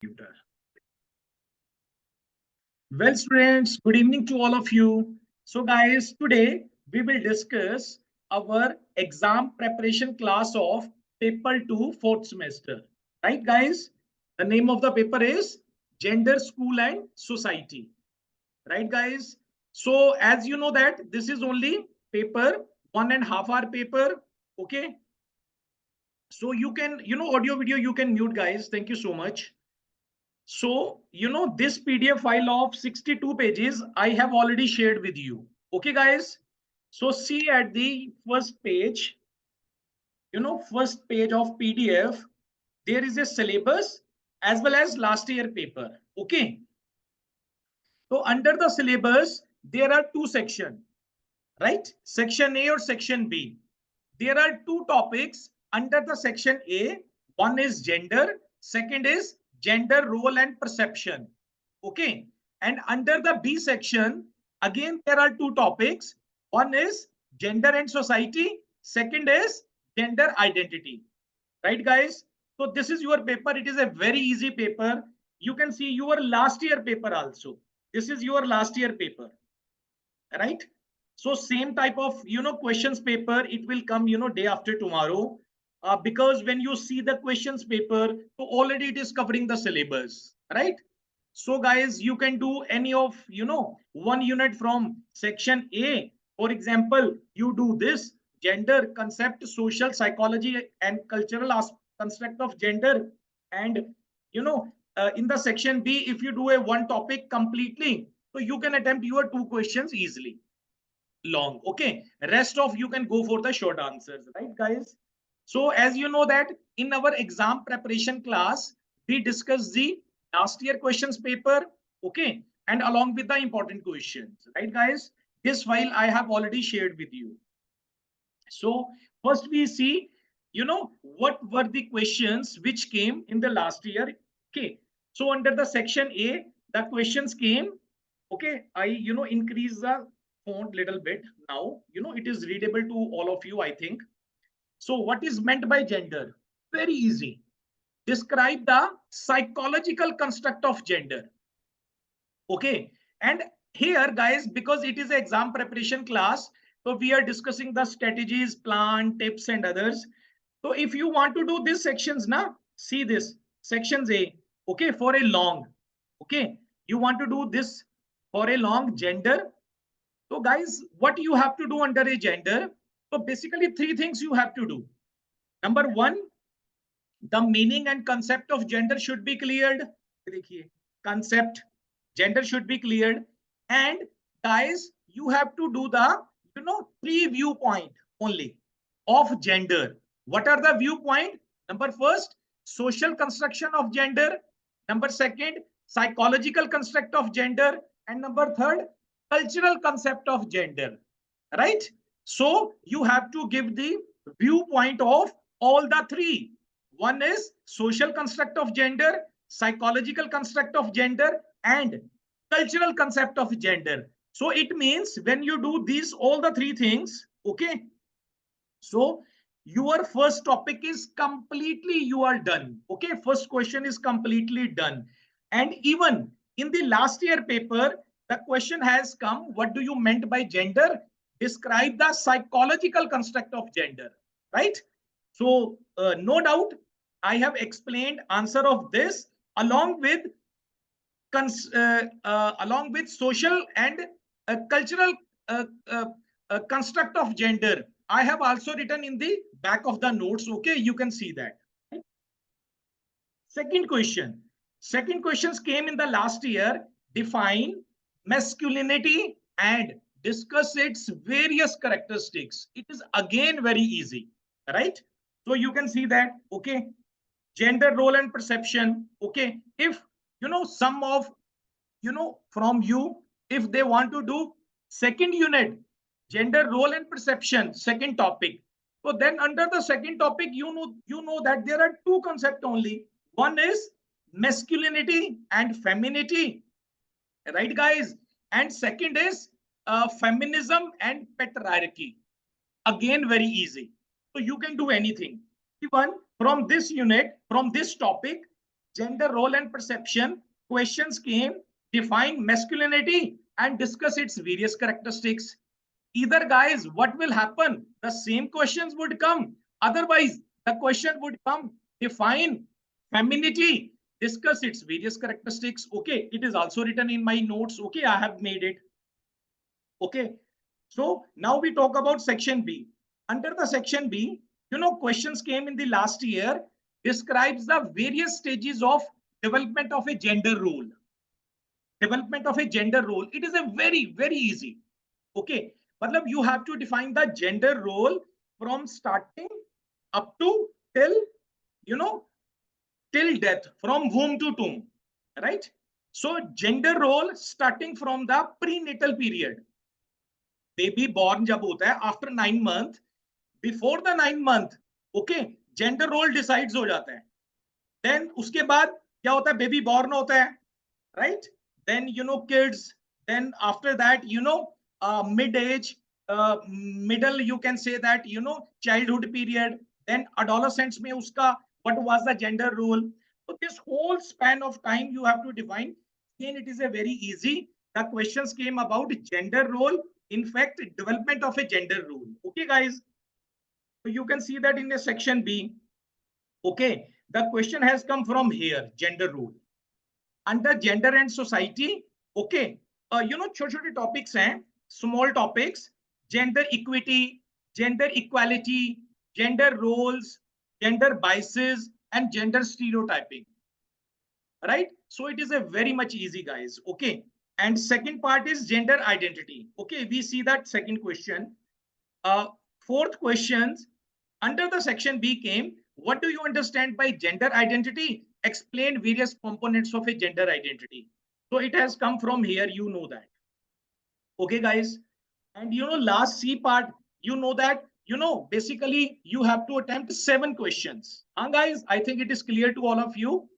Computer. Well, students, good evening to all of you. So, guys, today we will discuss our exam preparation class of paper 2 fourth semester. Right, guys? The name of the paper is Gender, School and Society. Right, guys? So, as you know that this is only paper 1.5 hour paper. Okay. So you can, audio video, you can mute, guys. Thank you so much. So, this PDF file of 62 pages, I have already shared with you. Okay, guys. So see at the first page, first page of PDF, there is a syllabus as well as last year paper. Okay. So under the syllabus, there are two sections, right? Section A or section B. There are two topics under the section A. One is gender, second is gender role and perception. Okay. And under the B section, again, there are two topics. One is gender and society, second is gender identity. Right, guys? So this is your paper. It is a very easy paper. You can see your last year paper also. This is your last year paper, right? So same type of questions paper, it will come day after tomorrow, because when you see the questions paper, so already it is covering the syllabus, right? So guys, you can do any of one unit from section A. For example, you do this gender concept, social psychology and cultural construct of gender. And in the section B, if you do a one topic completely, so you can attempt your two questions easily. Long. Okay. Rest of you can go for the short answers, right, guys? So as you know that in our exam preparation class, we discuss the last year questions paper. Okay. And along with the important questions, right, guys? This file I have already shared with you. So first we see, what were the questions which came in the last year. Okay. So under the section A, the questions came. Okay. I, increase the font little bit now. It is readable to all of you, I think. So what is meant by gender? Very easy. Describe the psychological construct of gender. Okay. And here, guys, because it is an exam preparation class, so we are discussing the strategies, plan, tips, and others. So if you want to do these sections, now see this sections A. Okay, for a long. Okay, you want to do this for a long gender. So guys, what you have to do under a gender? So basically, three things you have to do. Number one, the meaning and concept of gender should be cleared. Concept, gender should be cleared. And guys, you have to do the three viewpoint only of gender. What are the viewpoint? Number first, social construction of gender. Number second, psychological construct of gender. And number third, cultural concept of gender. Right? So you have to give the viewpoint of all the three. One is social construct of gender, psychological construct of gender, and cultural concept of gender. So it means when you do these all the three things, okay, so your first topic is completely, you are done. Okay, first question is completely done. And even in the last year paper, the question has come, what do you meant by gender? Describe the psychological construct of gender, right? So no doubt, I have explained answer of this along with social and cultural uh, uh, construct of gender. I have also written in the back of the notes. Okay, you can see that. Second question. Second questions came in the last year. Define masculinity and discuss its various characteristics. It is again very easy, right? So you can see that. Okay, gender role and perception. Okay, if some of from you, if they want to do second unit, gender role and perception, second topic, so then under the second topic, you know that there are two concepts only. One is masculinity and femininity, right, guys? And second is feminism and patriarchy. Again, very easy. So you can do anything. Even from this unit, from this topic, gender role and perception, questions came, define masculinity and discuss its various characteristics. Either guys, what will happen? The same questions would come. Otherwise, the question would come, define femininity, discuss its various characteristics. Okay, it is also written in my notes. Okay, I have made it. Okay, so now we talk about section B. Under the section B, questions came in the last year, describes the various stages of development of a gender role. Development of a gender role. It is a very easy. Okay, matlab you have to define the gender role from starting up to till, till death, from womb to tomb, right? So gender role starting from the prenatal period. Baby born जब होता है after 9 month, before the 9 month, okay, gender role decides हो जाता है. Then उसके बाद क्या होता है? Baby born होता है, right? Then kids. Then after that mid age, middle, you can say that childhood period. Then adolescence में उसका what was the gender role. So this whole span of time you have to define. Again, it is a very easy. The questions came about gender role. In fact, development of a gender role. Okay, guys. So you can see that in the section B. Okay, the question has come from here, gender role. Under gender and society, okay, छोटे-छोटे topics हैं, small topics, gender equity, gender equality, gender roles, gender biases, and gender stereotyping. Right? So it is a very much easy, guys. Okay. And second part is gender identity. Okay, we see that second question. Fourth questions under the section B came, what do you understand by gender identity? Explain various components of a gender identity. So it has come from here, you know that. Okay, guys. And last C part, that, basically you have to attempt 7 questions. Guys, I think it is clear to all of you.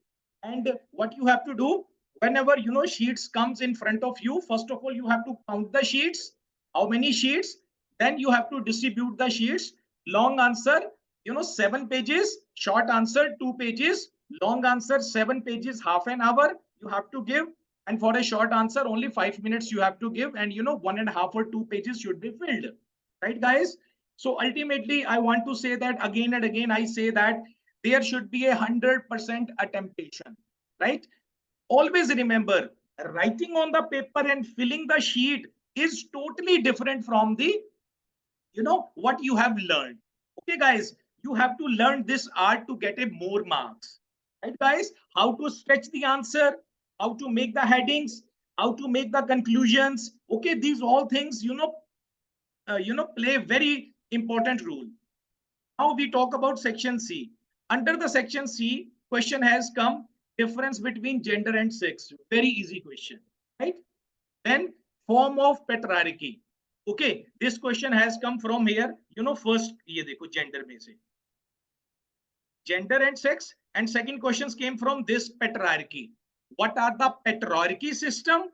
And what you have to do, whenever sheets comes in front of you, first of all you have to count the sheets, how many sheets, then you have to distribute the sheets. Long answer 7 pages, short answer 2 pages, long answer 7 pages, half an hour you have to give, and for a short answer only 5 minutes you have to give, and 1.5 or 2 pages should be filled, right, guys? So ultimately I want to say that again and again, I say that there should be 100% attemptation, right? Always remember, writing on the paper and filling the sheet is totally different from the, what you have learned. Okay, guys, you have to learn this art to get a more marks, right, guys? How to stretch the answer, how to make the headings, how to make the conclusions. Okay, these all things, play a very important role. Now we talk about section C. Under the section C, question has come, difference between gender and sex. Very easy question, right? Then form of patriarchy. Okay, this question has come from here. First ये देखो gender में से, gender and sex, and second questions came from this patriarchy. What are the patriarchy system?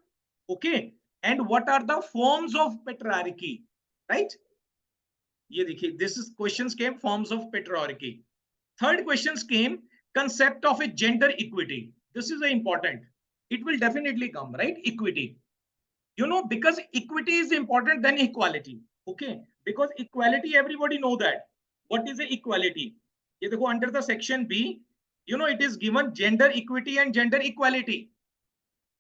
Okay, and what are the forms of patriarchy? Right? ये देखिए, this is questions came forms of patriarchy. Third questions came concept of a gender equity. This is important. It will definitely come, right? Equity. Because equity is important than equality. Okay, because equality, everybody know that. What is the equality? ये देखो, under the section B, it is given gender equity and gender equality.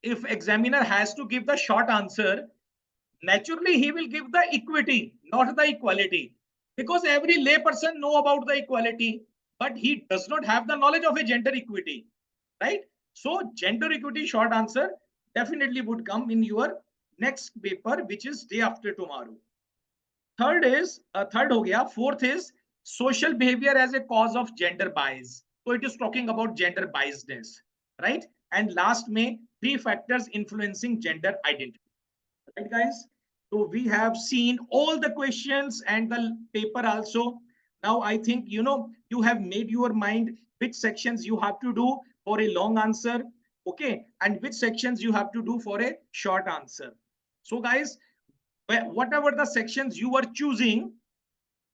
If examiner has to give the short answer, naturally he will give the equity, not the equality, because every lay person know about the equality, but he does not have the knowledge of a gender equity, right? So gender equity short answer definitely would come in your next paper, which is day after tomorrow. Third ho gaya. Fourth is social behavior as a cause of gender bias. So it is talking about gender biasness, right? And last May, 3 factors influencing gender identity. Right, guys? So we have seen all the questions and the paper also. Now I think you have made your mind which sections you have to do for a long answer, okay, and which sections you have to do for a short answer. So guys, whatever the sections you are choosing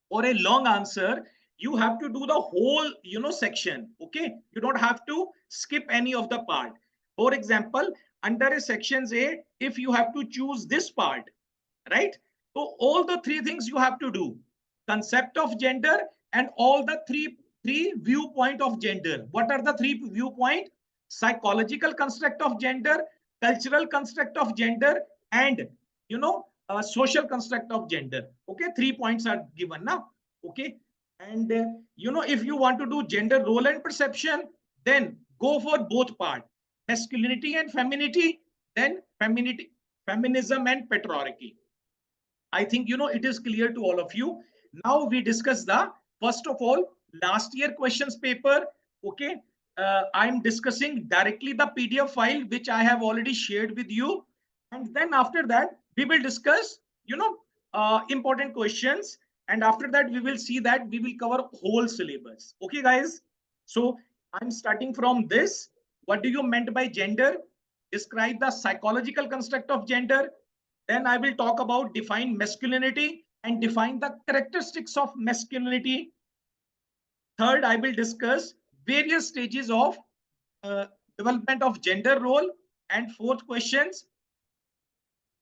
for a long answer, you have to do the whole, section. Okay, you don't have to skip any of the part. For example, under a sections A, if you have to choose this part, right? So all the three things you have to do: concept of gender and all the three viewpoint of gender. What are the three viewpoint? Psychological construct of gender, cultural construct of gender, and social construct of gender. Okay, 3 points are given now. Okay, and if you want to do gender role and perception, then go for both part: masculinity and femininity, then feminism and patriarchy. I think it is clear to all of you. Now we discuss the first of all last year questions paper. Okay, I'm discussing directly the PDF file which I have already shared with you, and then after that we will discuss important questions, and after that we will see that we will cover whole syllabus. Okay, guys. So I'm starting from this. What do you meant by gender? Describe the psychological construct of gender. Then I will talk about define masculinity and define the characteristics of masculinity. Third, I will discuss various stages of uh, development of gender role. And fourth questions,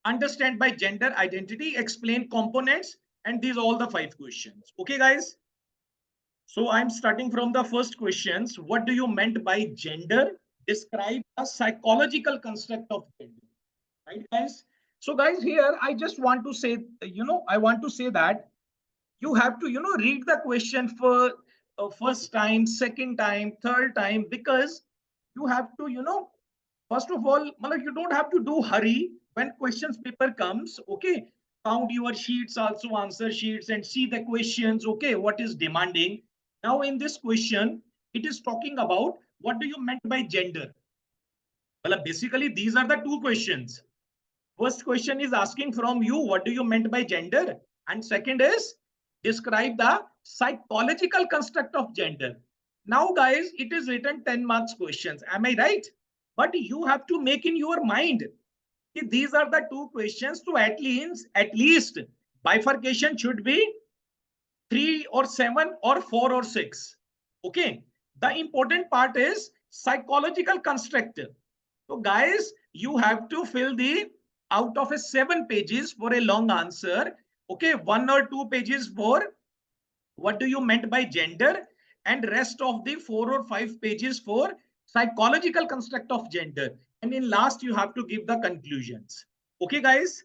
understand by gender identity, explain components, and these all the 5 questions. Okay, guys. So I'm starting from the first questions. What do you meant by gender? Describe a psychological construct of gender. Right, guys? So, guys, here I just want to say, I want to say that you have to, read the question for first time, second time, third time, because you have to, first of all, you don't have to do hurry when questions paper comes. Okay, count your sheets, also answer sheets, and see the questions. Okay, what is demanding? Now, in this question, it is talking about what do you meant by gender? Well, basically, these are the 2 questions. First question is asking from you, what do you meant by gender? And second is describe the psychological construct of gender. Now, guys, it is written 10 marks questions. Am I right? But you have to make in your mind that these are the 2 questions. So at least bifurcation should be 3 or 7 or 4 or 6. Okay. The important part is psychological construct. So, guys, you have to fill the out of a 7 pages for a long answer. Okay, 1 or 2 pages for what do you meant by gender, and rest of the 4 or 5 pages for psychological construct of gender. And in last, you have to give the conclusions. Okay, guys.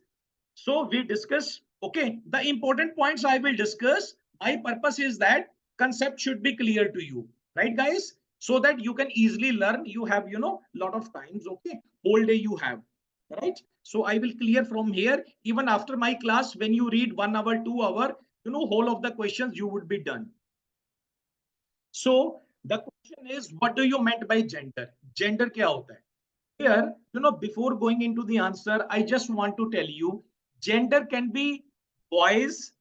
So we discuss. Okay, the important points I will discuss. My purpose is that concept should be clear to you, right, guys? So that you can easily learn. You have, lot of times. Okay, whole day you have, right? So I will clear from here. Even after my class, when you read 1 hour, 2 hour, whole of the questions you would be done. So the question is, what do you meant by gender? Gender kya hota hai? Here, before going into the answer, I just want to tell you, gender can be boys,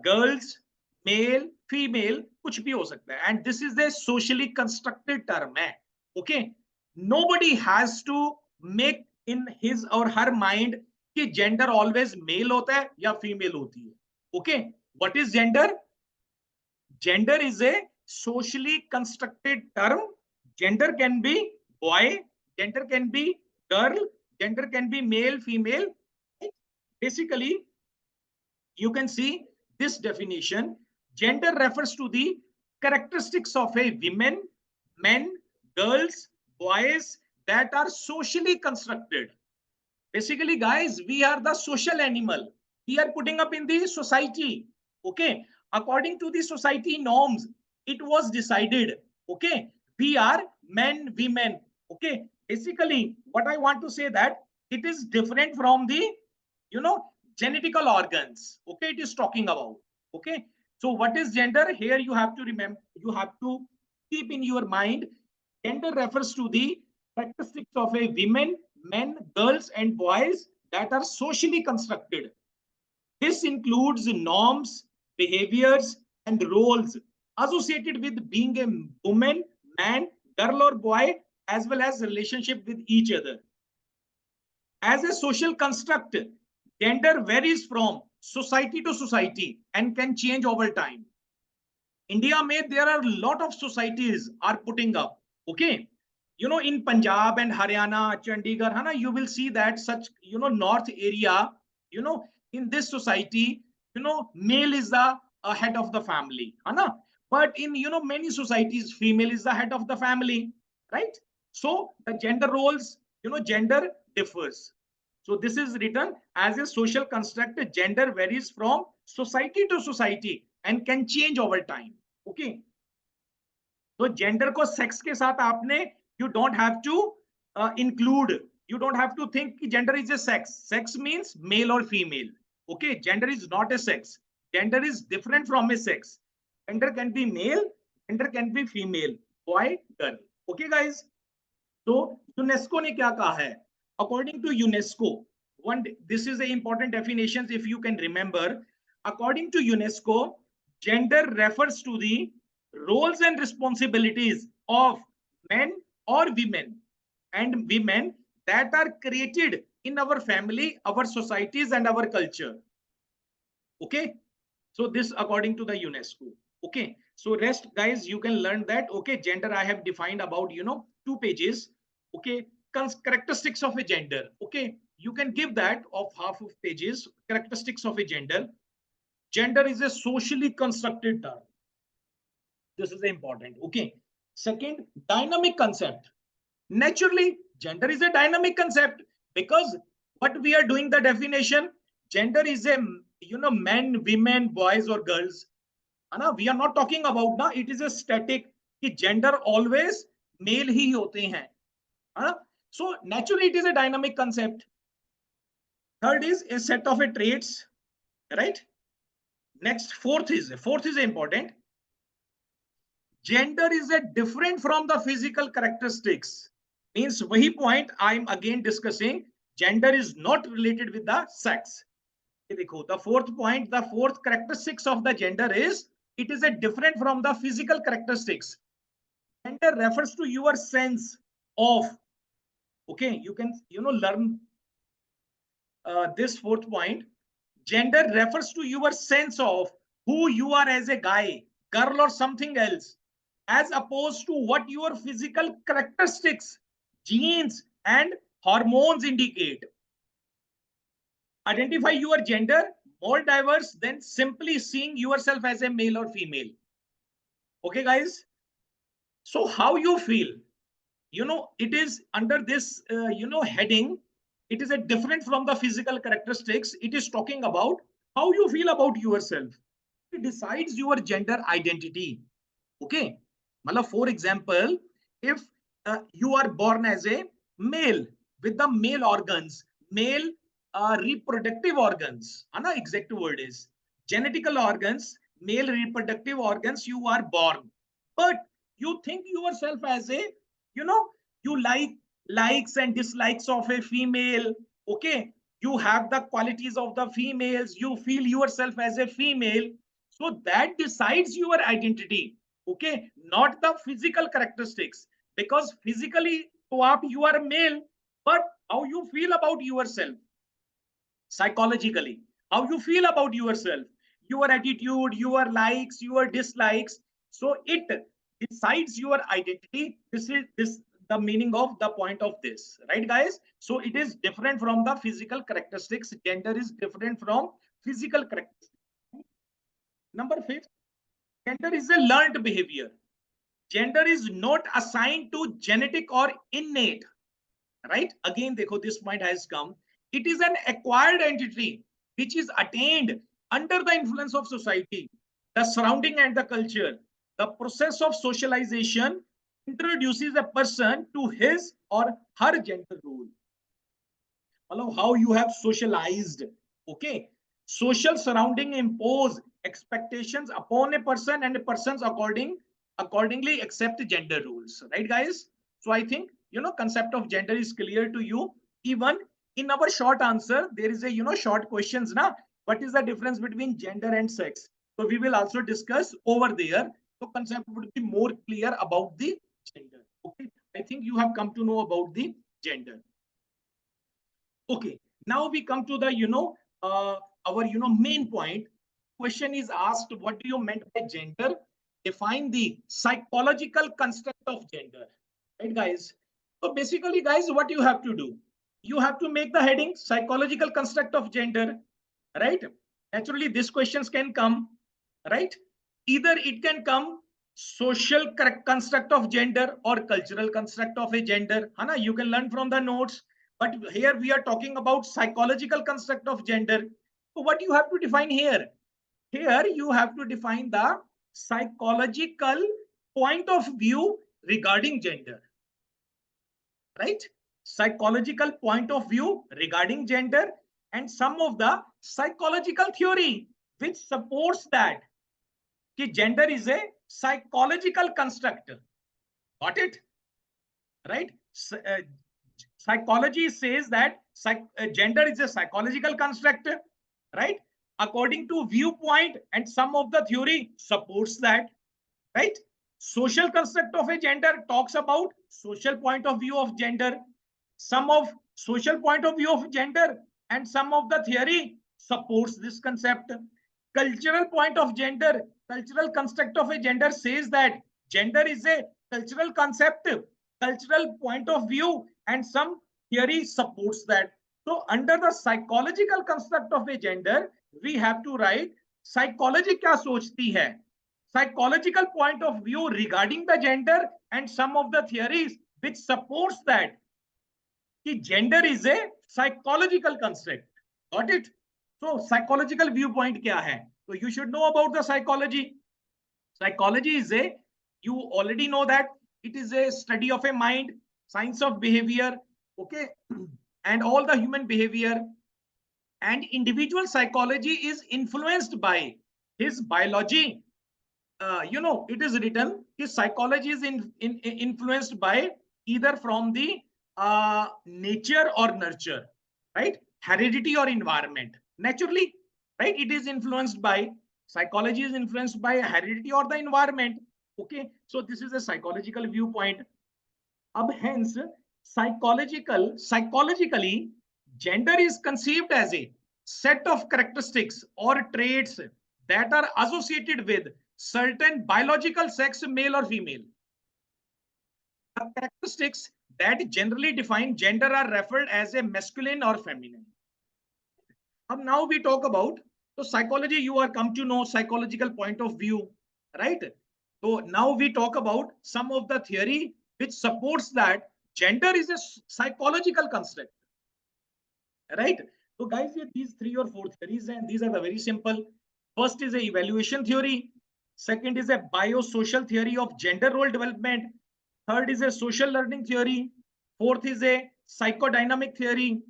girls, male, female, कुछ भी हो सकता है. And this is a socially constructed term. Okay, nobody has to make in his or her mind कि gender always male होता है या female होती है. Okay, what is gender? Gender is a socially constructed term. Gender can be boy, gender can be girl, gender can be male, female. Basically, you can see this definition. Gender refers to the characteristics of a women, men, girls, boys that are socially constructed. Basically, guys, we are the social animal. We are putting up in the society. Okay, according to the society norms, it was decided. Okay, we are men, women. Okay, basically, what I want to say that it is different from the, genetical organs. Okay, it is talking about. Okay, so what is gender? Here you have to remember, you have to keep in your mind. Gender refers to the characteristics of a women, men, girls, and boys that are socially constructed. This includes norms, behaviors, and roles associated with being a woman, man, girl, or boy, as well as relationship with each other. As a social construct, gender varies from society to society and can change over time. India mein there are a lot of societies are putting up. Okay, you know, in Punjab and Haryana, Chandigarh, Hana, you will see that such, you know, north area, you know, in this society, you know, male is the head of the family, Hana. But in, you know, many societies, female is the head of the family, right? So the gender roles, you know, gender differs. So this is written as a social construct. Gender varies from society to society and can change over time. Okay. तो gender को sex के साथ आपने you don't have to include, you don't have to think कि gender is a sex. Sex means male और female. Okay, gender is not a sex. Gender is different from a sex. Gender can be male, gender can be female, boy, girl. Okay guys, तो UNESCO ने क्या कहा है? According to UNESCO, one this is a important definitions if you can remember. According to UNESCO, gender refers to the roles and responsibilities of men or women and women that are created in our family, our societies and our culture. Okay, so this according to the UNESCO. Okay, so rest guys you can learn that. Okay, gender I have defined about, you know, 2 pages. Okay, characteristics of a gender. Okay, you can give that of half of pages. Characteristics of a gender. Gender is a socially constructed term. This is important. Okay, second, dynamic concept. Naturally gender is a dynamic concept because what we are doing the definition, gender is a, you know, men, women, boys or girls. Ana, we are not talking about na it is a static कि gender always male ही होते हैं. Ana? So naturally it is a dynamic concept. Third is a set of a traits, right? Next, fourth is important. Gender is a different from the physical characteristics. Means वही point I'm again discussing. Gender is not related with the sex. देखो, the fourth point, the fourth characteristics of the gender is it is a different from the physical characteristics. Gender refers to your sense of. Okay, you can, you know, learn this fourth point. Gender refers to your sense of who you are as a guy, girl or something else, as opposed to what your physical characteristics, genes and hormones indicate. Identify your gender more diverse than simply seeing yourself as a male or female. Okay guys, so how you feel, you know, it is under this you know, heading. It is a different from the physical characteristics. It is talking about how you feel about yourself. It decides your gender identity. Okay, for example, if you are born as a male with the male organs, male reproductive organs, exact word is genetical organs, male reproductive organs, you are born, but you think yourself as a, you know, you like likes and dislikes of a female. Okay, you have the qualities of the females, you feel yourself as a female, so that decides your identity. Okay, not the physical characteristics, because physically you are male, but how you feel about yourself psychologically, how you feel about yourself, your attitude, your likes, your dislikes, so it decides your identity. This the meaning of the point of this, right guys? So it is different from the physical characteristics. Gender is different from physical characteristics. Number 5, gender is a learned behavior. Gender is not assigned to genetic or innate, right? Again dekho, this point has come. It is an acquired entity which is attained under the influence of society, the surrounding and the culture. The process of socialization introduces a person to his or her gender role. How you have socialized. Okay, social surrounding impose expectations upon a person, and a person's accordingly accept gender rules, right guys? So I think, you know, concept of gender is clear to you. Even in our short answer there is a, you know, short questions now. What is the difference between gender and sex? So we will also discuss over there, so concept would be more clear about the gender. Okay, I think you have come to know about the gender. Okay, now we come to the, you know, our, you know, main point. Question is asked, what do you meant by gender? define the psychological construct of gender. Right, guys? So basically, guys, what you have to do? You have to make the heading psychological construct of gender, right? Naturally, these questions can come, right? Either it can come social construct of gender or cultural construct of a gender. Hana, you can learn from the notes. But here we are talking about psychological construct of gender. So what you have to define here? Here you have to define the psychological point of view regarding gender, right? Psychological point of view regarding gender and some of the psychological theory which supports that gender is a psychological construct. Got it? Right? Psychology says that gender is a psychological construct, right? According to viewpoint, and some of the theory supports that, right? Social construct of a gender talks about social point of view of gender. Some of social point of view of gender and some of the theory supports this concept. Cultural point of gender, cultural construct of a gender says that gender is a cultural concept, cultural point of view, and some theory supports that. So under the psychological construct of a gender, we have to write psychology क्या सोचती है, psychological point of view regarding the gender and some of the theories which supports that gender is a psychological construct. Got it? So psychological viewpoint क्या है? So you should know about the psychology. Psychology is a, you already know that it is a study of a mind, science of behavior, okay, and all the human behavior. And individual psychology is influenced by his biology. It is written his psychology is influenced by either from the nature or nurture, right? Heredity or environment. Naturally, right? It is influenced by, psychology is influenced by heredity or the environment. Okay, so this is a psychological viewpoint. Hence, psychologically, gender is conceived as a set of characteristics or traits that are associated with certain biological sex, male or female. The characteristics that generally define gender are referred as a masculine or feminine. Now we talk about, so psychology, you are come to know psychological point of view, right? So now we talk about some of the theory which supports that gender is a psychological construct, right? So guys, here these 3 or 4 theories, and these are the very simple. First is a evaluation theory. Second is a biosocial theory of gender role development. Third is a social learning theory. Fourth is a psychodynamic theory.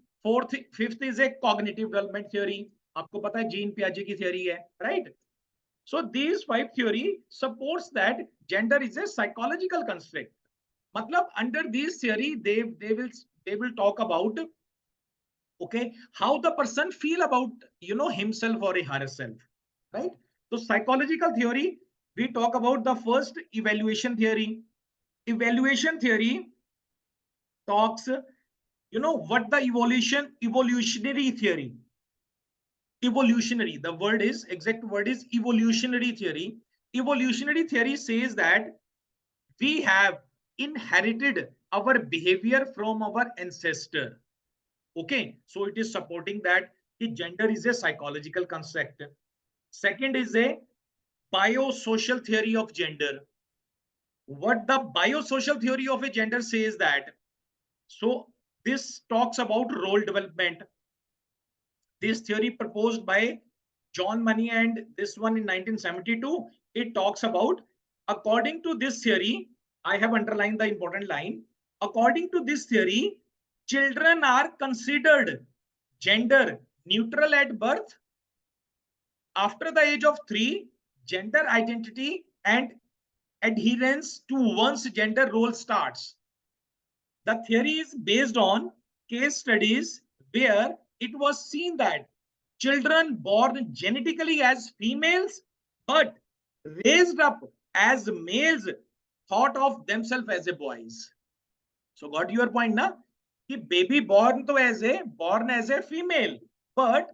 Fifth is a cognitive development theory. आपको पता है gene पियाजे की theory है, right? So these 5 theory supports that gender is a psychological construct. मतलब under these theory they will talk about, okay, how the person feel about himself or herself, right? So psychological theory, we talk about the first evaluation theory. Evaluation theory talks, what the evolutionary theory. Evolutionary, the word is, exact word is evolutionary theory. Evolutionary theory says that we have inherited our behavior from our ancestor. Okay, so it is supporting that gender is a psychological construct. Second is a biosocial theory of gender. What the biosocial theory of a gender says that, so this talks about role development. This theory proposed by John Money and this one in 1972, it talks about, according to this theory, I have underlined the important line. According to this theory, children are considered gender neutral at birth. After the age of 3, gender identity and adherence to one's gender role starts. The theory is based on case studies where it was seen that children born genetically as females but raised up as males thought of themselves as a boys. So got your point, na? Ki baby born as a female, but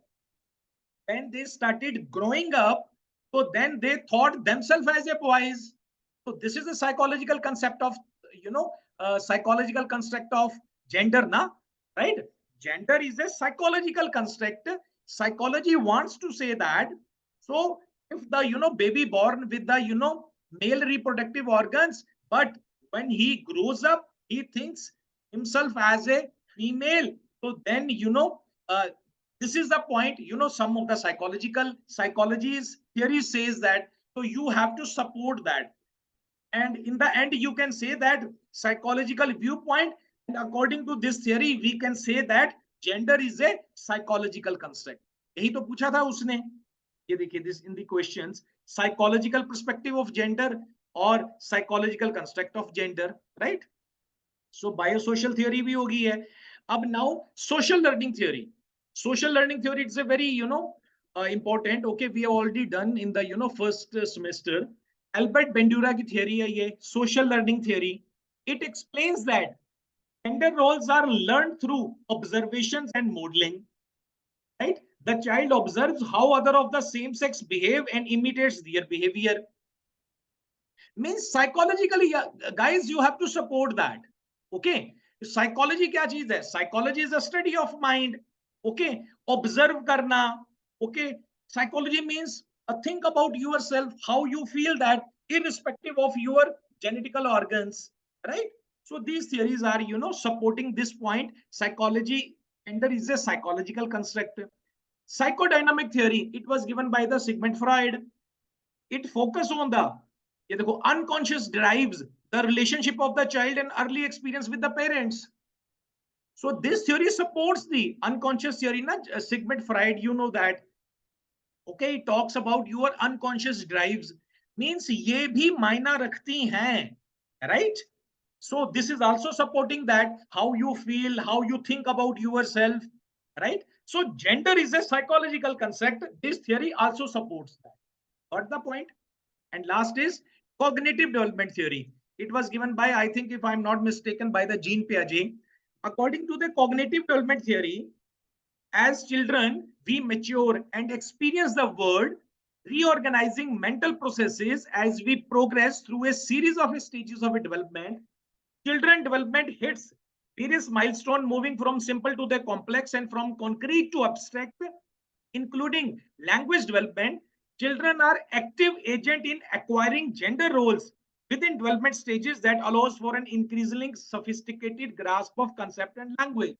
when they started growing up, So then they thought themselves as a boys. So this is a psychological concept of, psychological construct of gender, na, right? Gender is a psychological construct. Psychology wants to say that, so if the, baby born with the, male reproductive organs, but when he grows up, he thinks himself as a female. So then, this is the point, some of the psychology's theory says that, so you have to support that. And in the end, you can say that psychological viewpoint, and according to this theory, we can say that gender is a psychological construct. यही तो पूछा था उसने, ये देखिए this in the questions, psychological perspective of gender or psychological construct of gender, right? So biosocial theory भी होगी है. अब now social learning theory. Social learning theory, it's a very, important. Okay, we have already done in the, first semester. Albert Bandura की theory है ये, social learning theory. It explains that gender roles are learned through observations and modeling, right? The child observes how other of the same sex behave and imitates their behavior. Means psychologically, guys, you have to support that. Okay, psychology क्या चीज है? Psychology is a study of mind. Okay, observe करना. Okay, psychology means think about yourself, how you feel that, irrespective of your genetical organs, right? So these theories are, supporting this point. Psychology, gender is a psychological construct. Psychodynamic theory, it was given by the Sigmund Freud. It focus on the, ये देखो, unconscious drives, the relationship of the child and early experience with the parents. So this theory supports the unconscious theory, na? Sigmund Freud, you know that. Okay, it talks about your unconscious drives, means ये भी मायना रखती हैं, right? So this is also supporting that, how you feel, how you think about yourself, right? So gender is a psychological concept. This theory also supports that. Got the point? And last is cognitive development theory. It was given by, I think, if I'm not mistaken, by the Jean Piaget. According to the cognitive development theory, as children, we mature and experience the world, reorganizing mental processes as we progress through a series of stages of development. Children development hits various milestones, moving from simple to the complex and from concrete to abstract, including language development. Children are active agent in acquiring gender roles within development stages that allows for an increasingly sophisticated grasp of concept and language.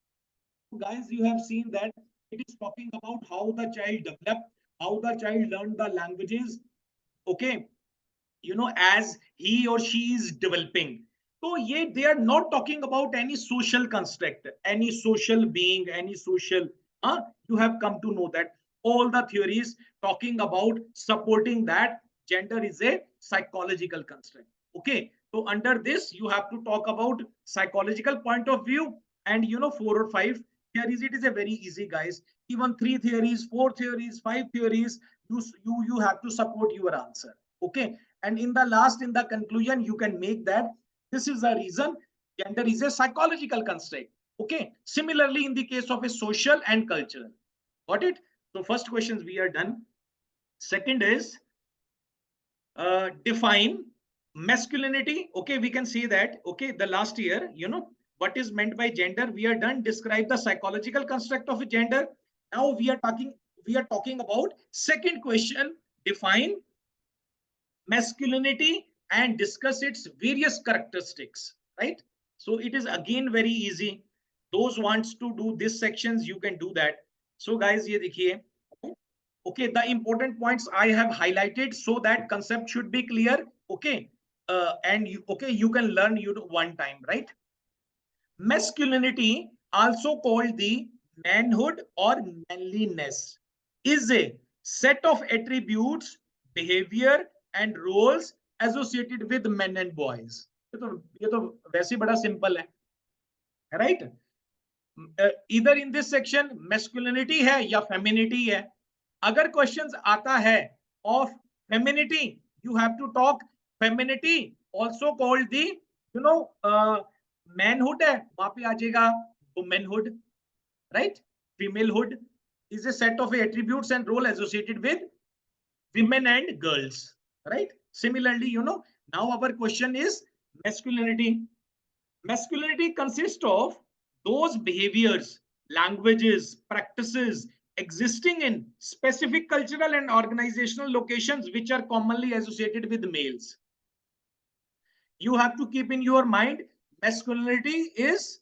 Guys, you have seen that it is talking about how the child developed, how the child learned the languages, okay, as he or she is developing. So yeah, they are not talking about any social construct, any social being, any social, you have come to know that all the theories talking about supporting that gender is a psychological construct. Okay, so under this you have to talk about psychological point of view, and 4 or 5 theories. It is a very easy, guys. Even 3 theories, 4 theories, 5 theories, you have to support your answer. Okay, and in the last, in the conclusion, you can make that this is the reason gender is a psychological construct. Okay, similarly in the case of a social and cultural. Got it? So first questions we are done. Second is define masculinity. Okay, we can say that. Okay, the last year, what is meant by gender, we are done. Describe the psychological construct of a gender. Now we are talking about second question, define masculinity and discuss its various characteristics, right? So it is again very easy. Those wants to do this sections, you can do that. So guys, ye dekhiye. Okay, the important points I have highlighted so that concept should be clear. Okay, and you can learn one time, right? Masculinity, also called the manhood or manliness, is a set of attributes, behavior and roles associated with men and boys. ये तो वैसे बड़ा simple है, right? Either in this section masculinity है या femininity है. अगर questions आता है of femininity, you have to talk femininity, also called the manhood है, वहां पे आ जाएगा womanhood, right? Femalehood is a set of attributes and role associated with women and girls, right? Similarly, now our question is masculinity. Masculinity consists of those behaviors, languages, practices existing in specific cultural and organizational locations which are commonly associated with males. You have to keep in your mind masculinity is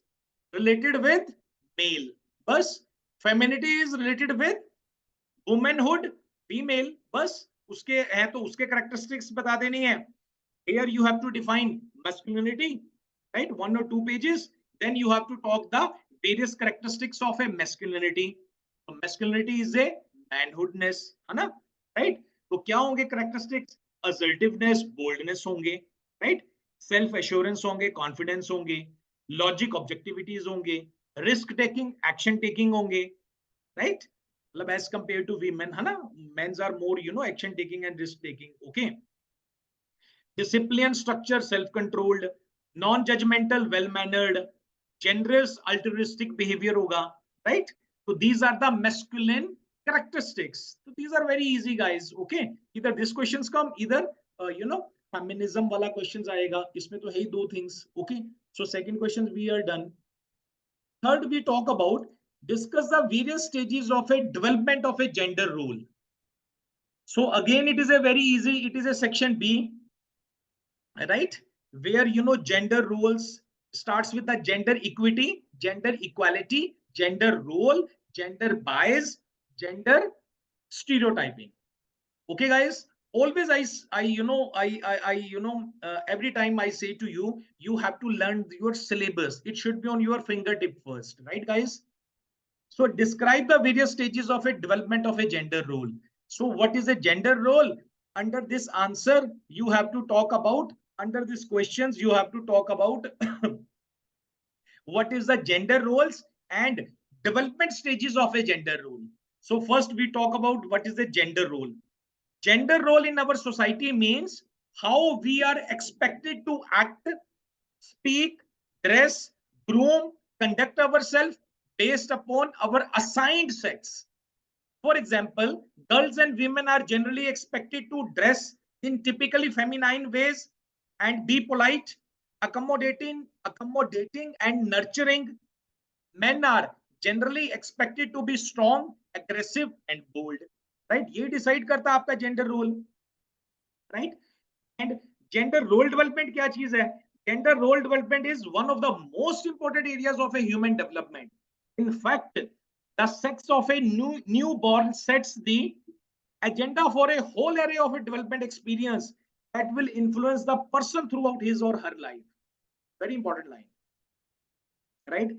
related with male, but femininity is related with womanhood, female. बस उसके है तो उसके characteristics बता देनी है. Here you have to define masculinity, right? 1 or 2 pages. Then you have to talk the various characteristics of a masculinity. So masculinity is a manhoodness, है ना? Right? तो क्या होंगे characteristics? Assertiveness, boldness होंगे, right? Self assurance होंगे, confidence होंगे, logic, objectivities होंगे, risk taking, action taking होंगे, right? मतलब as compared to women, है ना? Men's are more, action taking and risk taking. Okay. Discipline, structure, self-controlled, non-judgmental, well-mannered, generous, altruistic behavior होगा, right? So these are the masculine characteristics. So these are very easy, guys. Okay, either these questions come, either feminism वाला questions आएगा. इसमें तो है ही दो things. Okay, so second questions we are done. Third, we talk about discuss the various stages of a development of a gender role. So again, it is a very easy. It is a section B. Right, where gender roles starts with the gender equity, gender equality, gender role, gender bias, gender stereotyping. Okay, guys, always every time I say to you, you have to learn your syllabus. It should be on your fingertip first, right, guys? So describe the various stages of a development of a gender role. So what is a gender role? Under this answer, you have to talk about, under these questions, you have to talk about what is the gender roles and development stages of a gender role. So first we talk about what is the gender role. Gender role in our society means how we are expected to act, speak, dress, groom, conduct ourselves based upon our assigned sex. For example, girls and women are generally expected to dress in typically feminine ways and be polite, accommodating and nurturing. Men are generally expected to be strong, aggressive and bold. Right? ये decide करता आपका gender role. Right? And gender role development क्या चीज है? Gender role development is one of the most important areas of a human development. In fact, the sex of a newborn sets the agenda for a whole array of a development experience that will influence the person throughout his or her life. Very important line. Right?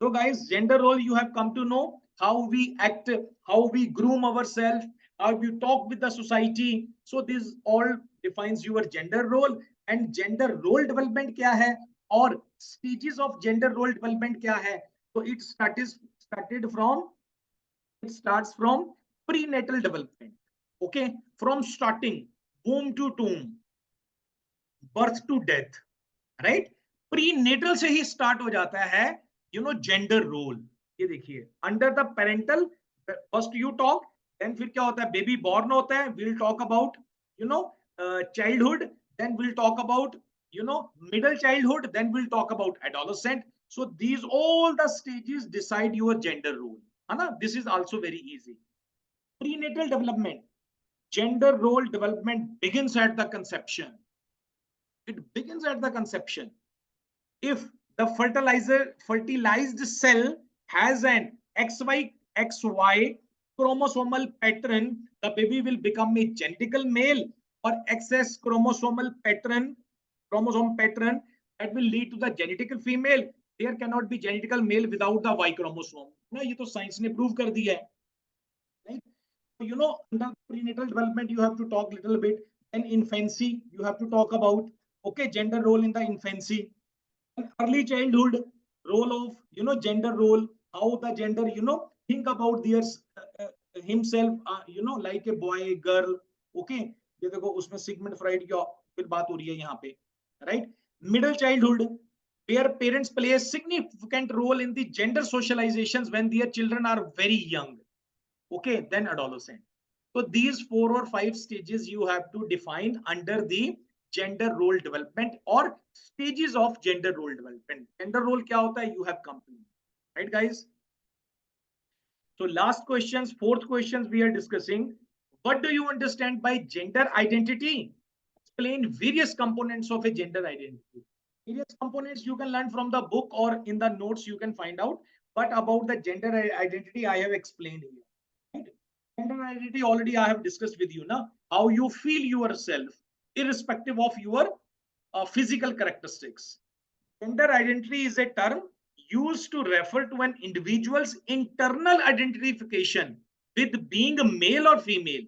So guys, gender role, you have come to know how we act, how we groom ourselves, how we talk with the society. So this all defines your gender role. And gender role development क्या है और stages of gender role development क्या है? So it starts from prenatal development. Okay, from starting womb to tomb, birth to death, right? Prenatal से ही start हो जाता है gender role. ये देखिए, under the parental, first you talk, then फिर क्या होता है, baby born होता है, we'll talk about childhood, then we'll talk about middle childhood, then we'll talk about adolescent. So these all the stages decide your gender role. This is also very easy. Prenatal development, gender role development begins at the conception. It begins at the conception. If the fertilized cell has an XY chromosomal pattern, the baby will become a genetical male, or XS chromosome pattern that will lead to the genetical female. There cannot be genetical male without the Y chromosome. ना ये तो science ने prove कर दिया है. Right? So, under prenatal development, you have to talk a little bit. Then infancy, you have to talk about, okay, gender role in the infancy. And early childhood, role of, gender role, how the gender, think about their himself, like a boy, girl. Okay, ये देखो उसमें Sigmund Freud की फिर बात हो रही है यहाँ पे, right? Middle childhood, where parents play a significant role in the gender socializations when their children are very young. Okay, then adolescent. So these 4 or 5 stages you have to define under the gender role development or stages of gender role development. Gender role क्या होता है? You have company, right, guys? So last questions, fourth questions we are discussing. What do you understand by gender identity? Explain various components of a gender identity. Various components you can learn from the book or in the notes you can find out. But about the gender identity, I have explained here. Right? Gender identity already I have discussed with you now. How you feel yourself, irrespective of your physical characteristics. Gender identity is a term used to refer to an individual's internal identification with being a male or female.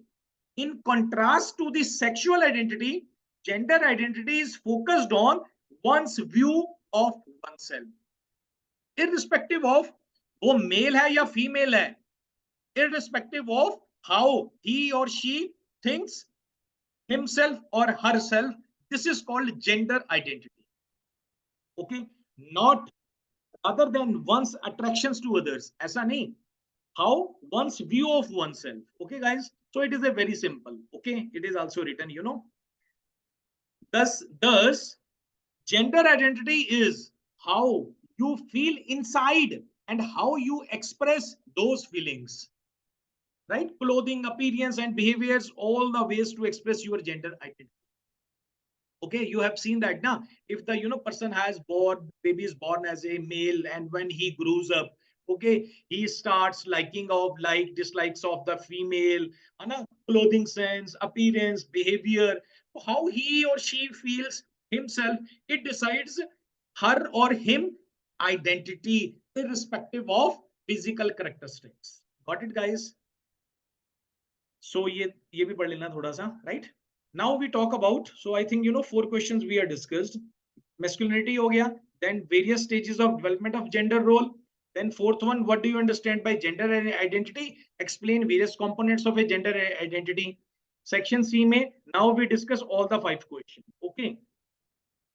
In contrast to the sexual identity, gender identity is focused on one's view of oneself. Irrespective of वो mail है या female है, irrespective of how he or she thinks himself or herself, this is called gender identity. Okay, not other than one's attractions to others. ऐसा नहीं, how one's view of oneself. Okay, guys. So it is a very simple. Okay, it is also written. Thus, gender identity is how you feel inside and how you express those feelings. Right? Clothing, appearance, and behaviors, all the ways to express your gender identity. Okay, you have seen that now. If the person has baby is born as a male, and when he grows up, okay, he starts dislikes of the female, clothing sense, appearance, behavior, how he or she feels himself, it decides her or him identity irrespective of physical characteristics. Got it, guys? So ये भी पढ़ लेना थोड़ा सा, right? Now we talk about, so I think 4 questions we are discussed. Masculinity ho gaya, then various stages of development of gender role, then fourth one, what do you understand by gender identity? Explain various components of a gender identity. Section C mein, now we discuss all the 5 questions. Okay,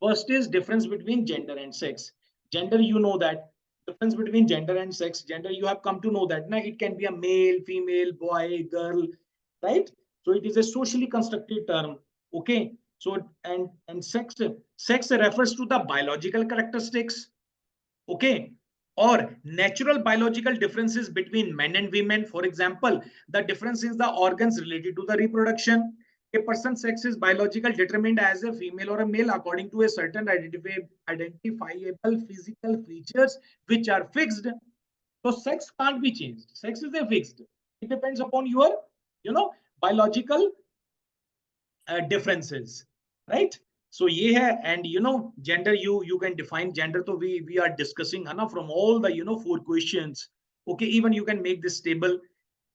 first is difference between gender and sex. Gender, you know that difference between gender and sex. Gender, you have come to know that now it can be a male, female, boy, girl, right? So it is a socially constructed term. Okay. So and sex refers to the biological characteristics. Okay. Or natural biological differences between men and women. For example, the difference is the organs related to the reproduction. A person's sex is biological determined as a female or a male according to a certain identifiable physical features which are fixed. So sex can't be changed. Sex is a fixed. It depends upon your biological differences, right? So yeah, and gender, you can define gender. So we are discussing from all the 4 questions. Okay, even you can make this table.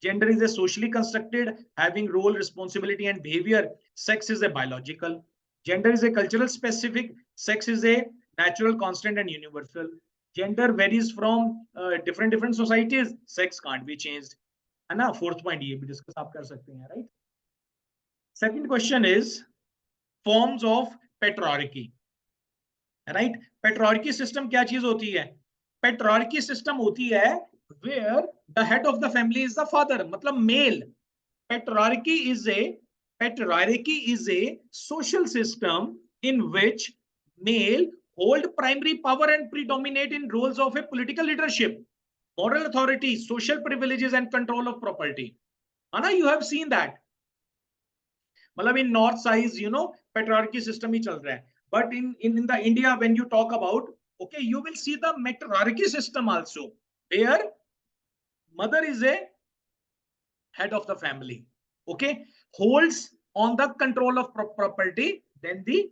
Gender is a socially constructed, having role, responsibility, and behavior. Sex is a biological. Gender is a cultural specific. Sex is a natural, constant, and universal. Gender varies from different societies. Sex can't be changed. है ना? Fourth point ये भी discuss आप कर सकते हैं, right? Second question is forms of patriarchy, right? Patriarchy system क्या चीज होती है? Patriarchy system होती है where the head of the family is the father, मतलब male. Patriarchy is a social system in which male hold primary power and predominate in roles of a political leadership, moral authority, social privileges, and control of property. Anna, you have seen that. मतलब in north side, patriarchy system ही चल रहा है. But in the India, when you talk about, okay, you will see the matriarchy system also, where mother is a head of the family, okay, holds on the control of property, then the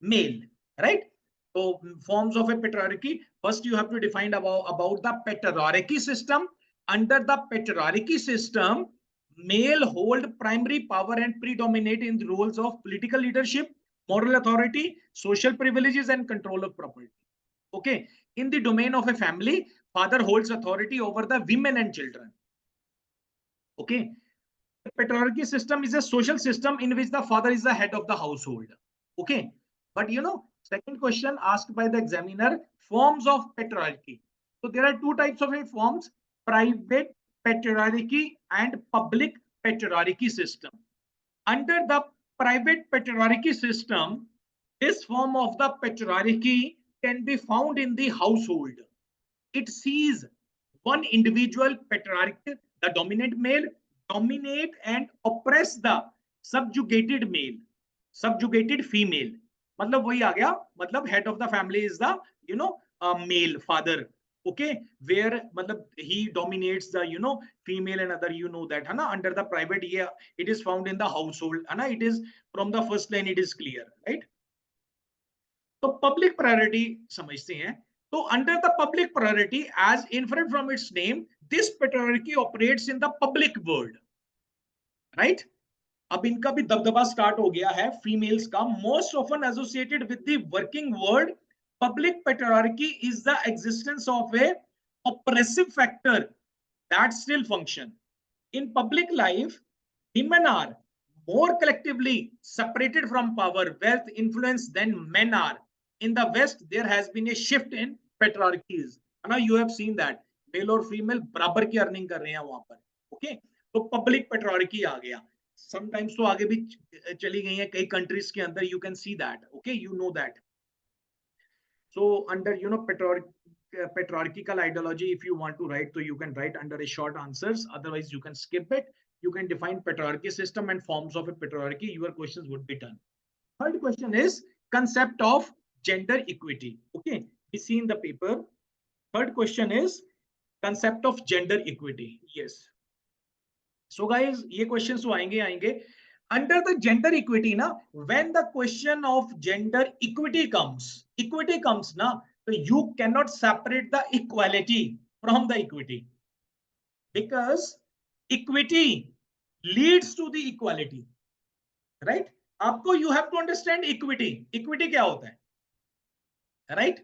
male, right? So forms of a patriarchy, first you have to define about the patriarchy system. Under the patriarchy system, male hold primary power and predominate in the roles of political leadership, moral authority, social privileges, and control of property. Okay, in the domain of a family, father holds authority over the women and children. Okay, the patriarchy system is a social system in which the father is the head of the household. Okay, but second question asked by the examiner, forms of patriarchy. So there are 2 types of forms: private patriarchy and public patriarchy system. Under the private patriarchy system, this form of the patriarchy can be found in the household. It sees one individual patriarch, the dominant male, dominate and oppress the subjugated male, subjugated female. मतलब वही आ गया, मतलब head of the family is the male father. Okay, where मतलब he dominates the female and other, that है ना. Under the private, yeah, it is found in the household, है ना. It is from the first line, it is clear, right? तो public priority समझते हैं. तो under the public priority, as inferred from its name, this patriarchy operates in the public world, right. अब इनका भी दबदबा स्टार्ट हो गया है फीमेल्स का. Most often associated with the working world, public patriarchy is the existence of A oppressive factor that still function. In public life, women are more collectively separated from power, wealth, influence than men are. In the West, there has been a shift in patriarchies. Now you have seen that male और female बराबर की earning कर रहे हैं वहां पर. Okay, तो public patriarchy आ गया. समटाइम्स तो आगे भी चली गई है कई कंट्रीज के अंदर. You can see that. Okay, you know that. So under patriarchal ideology, if you want to write, so you can write under a short answers. Otherwise, you can skip it. You can define patriarchy system and forms of a patriarchy. Your questions would be done. Third question is concept of gender equity. Okay, we see in the paper. Third question is concept of gender equity. Yes. So guys, ये questions तो आएंगे. Under the gender equity na, when the question of gender equity comes na, so you cannot separate the equality from the equity, because equity leads to the equality, right? आपको you have to understand equity. Equity क्या होता है, right?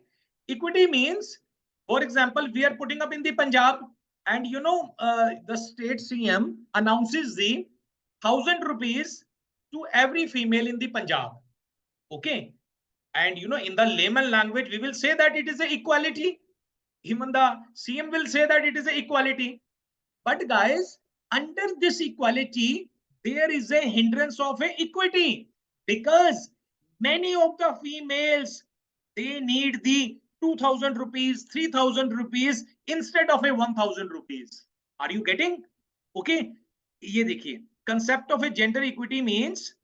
Equity means, for example, we are putting up in the Punjab, and the state CM announces the 1,000 rupees to every female in the Punjab. Okay, and in the layman language, we will say that it is a equality. Even the CM will say that it is a equality. But guys, under this equality, there is a hindrance of a equity, because many of the females, they need the 2,000 rupees, 3,000 rupees instead of a 1,000 rupees. Are you getting? Okay, ये देखिए, concept of a gender equity means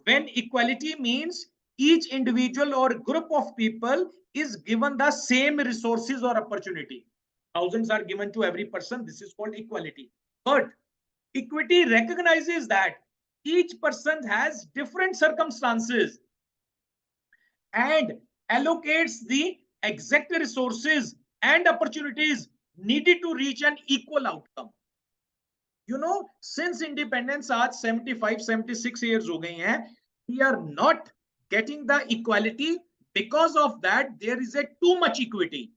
when equality means each individual or group of people is given the same resources or opportunity. Thousands are given to every person. This is called equality. But equity recognizes that each person has different circumstances and allocates the exact resources and opportunities needed to reach an equal outcome. Since independence आज 75-76 years हो गई हैं, we are not getting the equality. Because of that, there is a too much equity,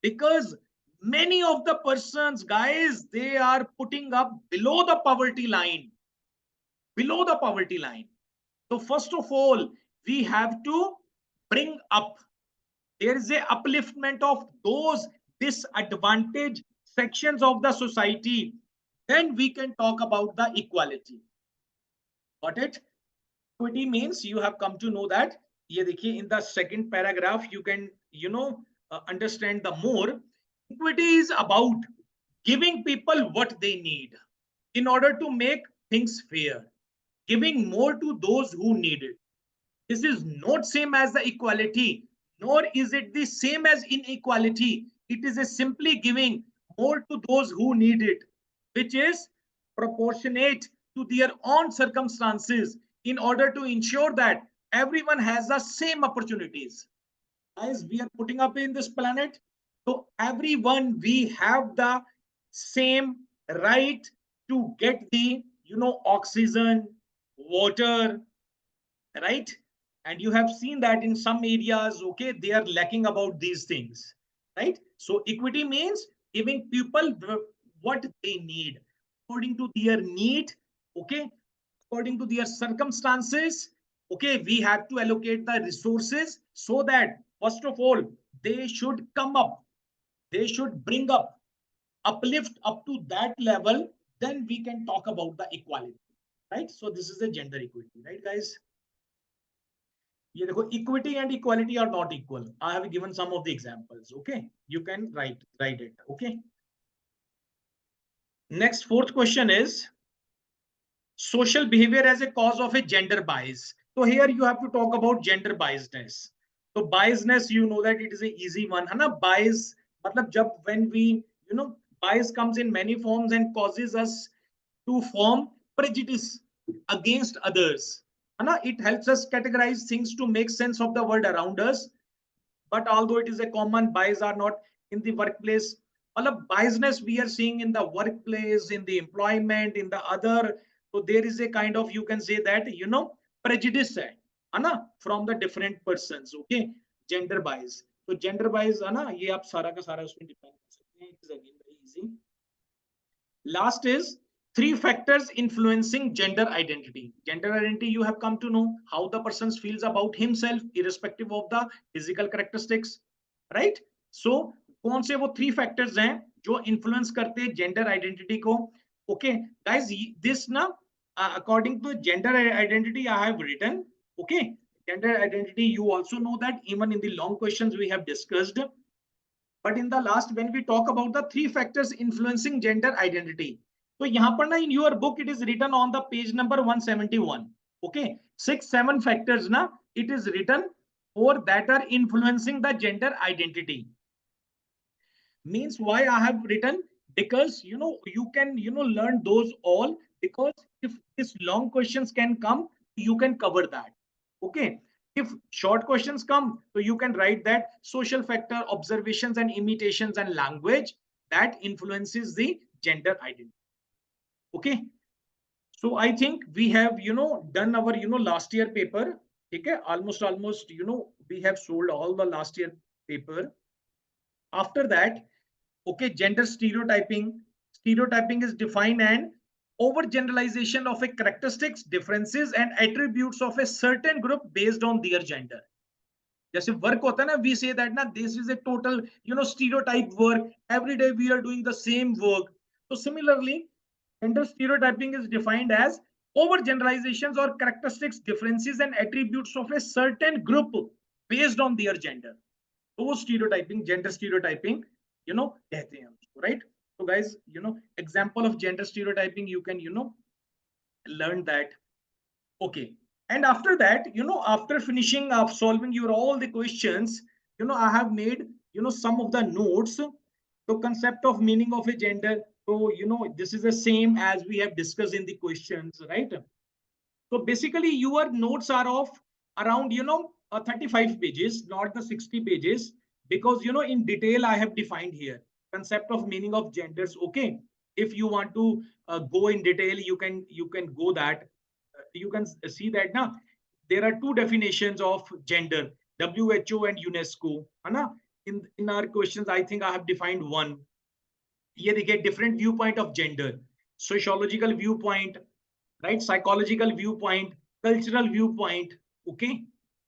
because many of the persons, guys, they are putting up below the poverty line. So first of all, we have to bring up, there is a upliftment of those disadvantaged sections of the society. Then we can talk about the equality. Got it? Equity means you have come to know that. ये देखिए, in the second paragraph, you can understand the more. Equity is about giving people what they need in order to make things fair, giving more to those who need it. This is not same as the equality, nor is it the same as inequality. It is a simply giving more to those who need it, which is proportionate to their own circumstances, in order to ensure that everyone has the same opportunities. Guys, we are putting up in this planet, so everyone, we have the same right to get the oxygen, water, right? And you have seen that in some areas, okay, they are lacking about these things, right? So equity means giving people what they need according to their need, okay, according to their circumstances. Okay, we have to allocate the resources so that first of all, they should come up, they should bring up, uplift up to that level then we can talk about the equality, right? So this is the gender equity, right, guys? ये देखो, equity and equality are not equal. I have given some of the examples. Okay, you can write it. Okay. Next, fourth question is social behavior as a cause of a gender bias. So here you have to talk about gender biasness. So biasness, you know that it is a easy one, है ना? Bias मतलब जब when we, you know, bias comes in many forms and causes us to form prejudice against others, है ना? It helps us categorize things to make sense of the world around us. But although it is a common, bias are not in the workplace. Matlab biasness we are seeing in the workplace, in the employment, in the other. So there is a kind of, you can say that, you know, prejudice है ना, from the different persons. Okay, gender bias. तो gender bias है ना, ये आप सारा का सारा उसमें डिफाइन कर सकते हैं. It is again very easy. Last is three factors influencing gender identity. Gender identity, you have come to know how the person feels about himself, irrespective of the physical characteristics, right? So, कौन से वो three factors हैं जो influence करते हैं gender identity को? Okay, guys, this ना, according to gender identity, I have written. Okay, gender identity. You also know that even in the long questions we have discussed. But in the last, when we talk about the three factors influencing gender identity, so यहाँ पर ना, in your book it is written on the page number 171. Okay, 6-7 factors na, it is written or that are influencing the gender identity. Means why I have written, because you know you can, you know, learn those all, because if these long questions can come, you can cover that. Okay, if short questions come, so you can write that social factor, observations and imitations and language that influences the gender identity. Okay, so I think we have, you know, done our, you know, last year paper. Okay, almost, you know, we have sold all the last year paper. After that, okay, gender stereotyping. Stereotyping is defined and overgeneralization of a characteristics, differences and attributes of a certain group based on their gender. जैसे work होता है ना, we say that ना, this is a total, you know, stereotype work. Every day we are doing the same work. So similarly, gender stereotyping is defined as overgeneralizations or characteristics, differences and attributes of a certain group based on their gender. तो वो stereotyping, gender stereotyping, you know, कहते हैं उसको, right? So guys, you know, example of gender stereotyping, you can, you know, learn that. Okay, and after that, you know, after finishing up solving your all the questions, you know, I have made, you know, some of the notes. So concept of meaning of a gender, so you know, this is the same as we have discussed in the questions, right? So basically your notes are of around, you know, 35 pages, not the 60 pages, because, you know, in detail I have defined here concept of meaning of genders. Okay, if you want to go in detail, you can go that. You can see that now there are two definitions of gender, WHO and UNESCO, है ना? In our questions I think I have defined one. ये देखिए, different viewpoint of gender, sociological viewpoint, right? Psychological viewpoint, cultural viewpoint. Okay,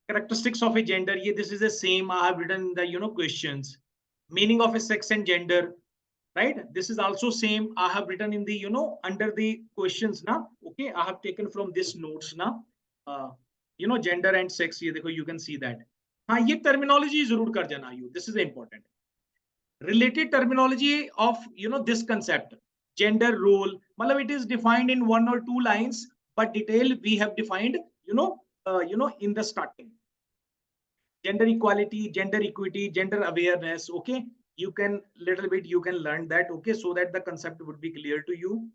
characteristics of a gender, yeah, this is the same I have written in the, you know, questions. Meaning of a sex and gender, right? This is also same I have written in the, you know, under the questions now. Okay, I have taken from this notes now. You know, gender and sex, ये देखो, you can see that. हाँ, ये terminology जरूर कर जाना you, this is important. Related terminology of, you know, this concept, gender role, matlab it is defined in one or two lines, but detail we have defined, you know, in the starting. Gender equality, gender equity, gender awareness. Okay, you can little bit you can learn that. Okay, so that the concept would be clear to you.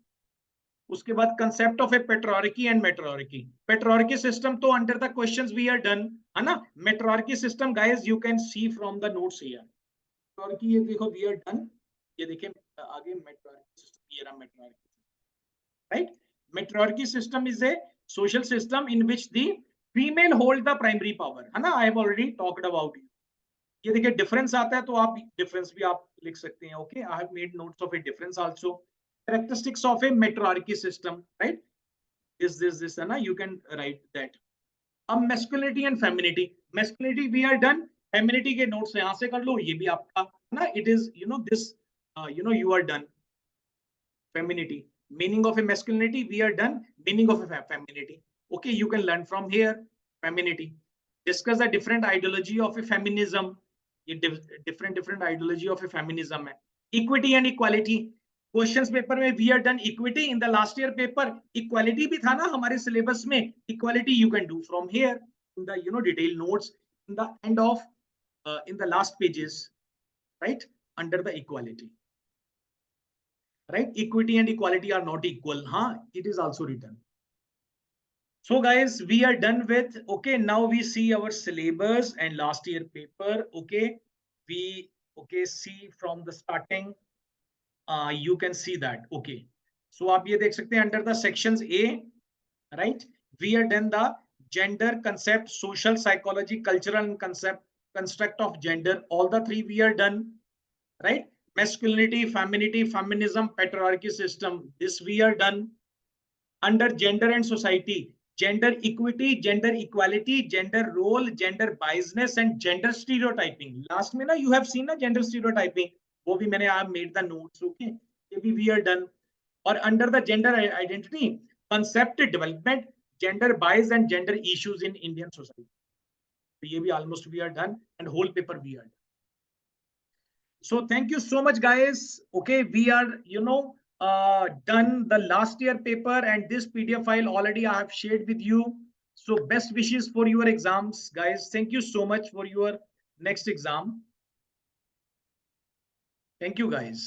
उसके बाद concept of a patriarchy and matriarchy. Patriarchy system तो under the questions we are done, है ना? Matriarchy system, guys, you can see from the notes here. Matriarchy, ये देखो, we are done. ये देखिए आगे matriarchy system, ये रहा matriarchy, right? Matriarchy system is a social system in which the female hold the primary power, है ना? I have already talked about it. ये देखिए डिफरेंस आता है, तो आप डिफरेंस भी आप लिख सकते हैं. Okay, I have made notes of a difference also. Characteristics of a matriarchy system, right? This है ना, यू कैन राइट दैट. अब masculinity and femininity. Masculinity we are done. Femininity के नोट्स यहां से कर लो, ये भी आपका ना. It is, you know, this, you know, you are done. Femininity, Meaning of a masculinity, we are done. Meaning of a femininity. Okay, you can learn from here. Femininity. Discuss the different ideology of a feminism. ये different ideology of a feminism है. Equity and equality. Questions paper में we are done equity. In the last year paper equality भी था ना हमारे syllabus में. Equality you can do from here in the detail notes in the end of in the last pages, right? Under the equality, right? Equity and equality are not equal. It is also written. So guys, we are done with, okay, now we see our syllabus and last year paper. Okay, we see from the starting. You can see that. Okay, so आप ये देख सकते हैं under the sections A, right? We are done the gender concept, social psychology, cultural and construct of gender. All the three we are done, right? Masculinity, femininity, feminism, patriarchy system. This we are done. Under gender and society, gender equity, gender equality, gender role, gender biasness and gender stereotyping. Last में ना you have seen ना gender stereotyping. वो भी मैंने आप made the notes. Okay, ये भी we are done. और under the gender identity, concept development, gender bias and gender issues in Indian society. तो ये भी almost we are done and whole paper we are done. So thank you so much, guys. Okay, we are done the last year paper, and this PDF file already I have shared with you. So best wishes for your exams, guys. Thank you so much for your next exam. Thank you, guys.